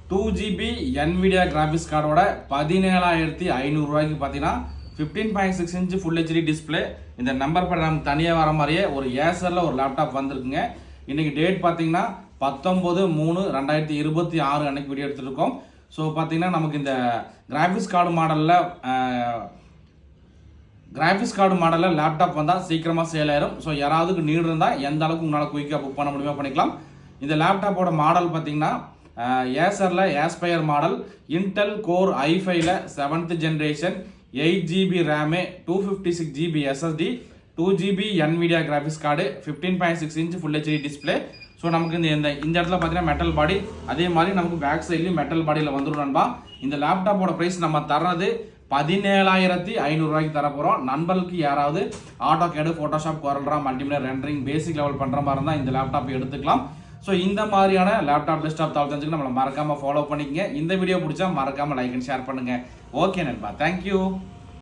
2GB NVIDIA graphics கார்டோட 17,500 ரூபாய்க்கு பார்த்தீங்கன்னா 15.6 இன்ச் ஃபுல் ஹெச்டி டிஸ்பிளே. இந்த நம்பர் பட் நமக்கு தனியாக வர மாதிரியே ஒரு ஏசரில் ஒரு லேப்டாப் வந்திருக்குங்க. இன்னைக்கு டேட் பார்த்தீங்கன்னா 19/3/2026 அன்னைக்கு வீடியோ எடுத்துருக்கோம். ஸோ பார்த்தீங்கன்னா நமக்கு இந்த கிராஃபிக்ஸ் கார்டு மாடலில் லேப்டாப் வந்தால் சீக்கிரமாக சேல் ஆயிரும். ஸோ யாராவதுக்கு நீடு இருந்தால் எந்த அளவுக்கு உங்களால் குயிக்காக புக் பண்ண முடியுமோ பண்ணிக்கலாம். இந்த லேப்டாப்போட மாடல் பார்த்தீங்கன்னா ஏசரில் ஏஸ்பயர் மாடல், இன்டெல் கோர் i5ல 7th generation, 8GB RAM, 256GB SSD, 2GB NVIDIA graphics card, 15.6 inch full HD display. So நமக்கு இந்த இடத்துல பார்த்தீங்கன்னா மெட்டல் பாடி, அதே மாதிரி நமக்கு பேக் சைட்லையும் மெட்டல் பாடியில் வந்துடும் நண்பா. இந்த லேப்டாப்போட ப்ரைஸ் நம்ம தர்றது 17,500 ரூபாய்க்கு தர போகிறோம். நண்பர்களுக்கு யாராவது AutoCAD, Photoshop, CorelDRAW, multimedia, rendering, basic level பண்ணுற மாதிரி இருந்தால் இந்த லேப்டாப் எடுத்துக்கலாம். ஸோ இந்த மாதிரியான லேப்டாப் டெஸ்க்டாப் தகவல் தெரிஞ்சுக்க நம்மளை மறக்காமல் ஃபாலோ பண்ணிக்கங்க. இந்த வீடியோ பிடிச்சா மறக்காமல் லைக் அண்ட் ஷேர் பண்ணுங்கள். ஓகே நண்பா, தேங்க்யூ.